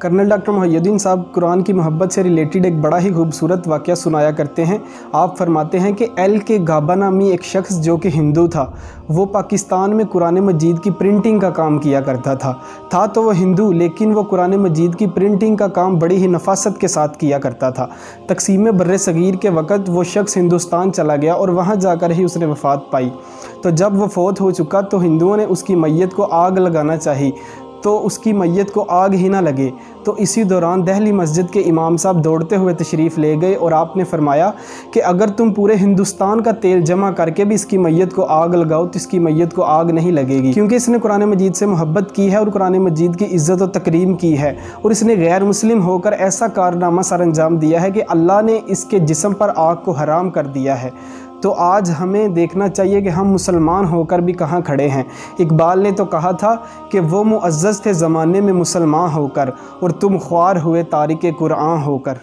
Colonel doctor मुहय्यद्दीन साहब कुरान की मोहब्बत से रिलेटेड एक बड़ा ही खूबसूरत वाक़या सुनाया करते हैं। आप फरमाते हैं कि एल के गाबा नामी एक शख्स जो कि हिंदू था, वो पाकिस्तान में कुरान मजीद की प्रिंटिंग का काम किया करता था तो वो हिंदू, लेकिन वो कुरान मजीद की प्रिंटिंग का काम बड़ी ही नफासत के साथ किया करता था। तकसीम बर्रे सगीर के वक़्त वो शख्स हिंदुस्तान चला गया और वहाँ जाकर ही उसने वफ़ात पाई। तो जब वो फ़ौत हो चुका तो हिंदुओं ने उसकी मैयत को आग लगाना चाहिए, तो उसकी मैयत को आग ही ना लगे। तो इसी दौरान दहली मस्जिद के इमाम साहब दौड़ते हुए तशरीफ़ ले गए और आपने फरमाया कि अगर तुम पूरे हिंदुस्तान का तेल जमा करके भी इसकी मैयत को आग लगाओ तो इसकी मैयत को आग नहीं लगेगी, क्योंकि इसने कुरान मजीद से मोहब्बत की है और कुरान मजीद की इज़्ज़त और तकरीम की है, और इसने गैर मुस्लिम होकर ऐसा कारनामा सर अंजाम दिया है कि अल्लाह ने इसके जिस्म पर आग को हराम कर दिया है। तो आज हमें देखना चाहिए कि हम मुसलमान होकर भी कहाँ खड़े हैं। इकबाल ने तो कहा था कि वो मुअज़्ज़ज़ थे ज़माने में मुसलमान होकर, और तुम ख्वार हुए तारिक कुरान होकर।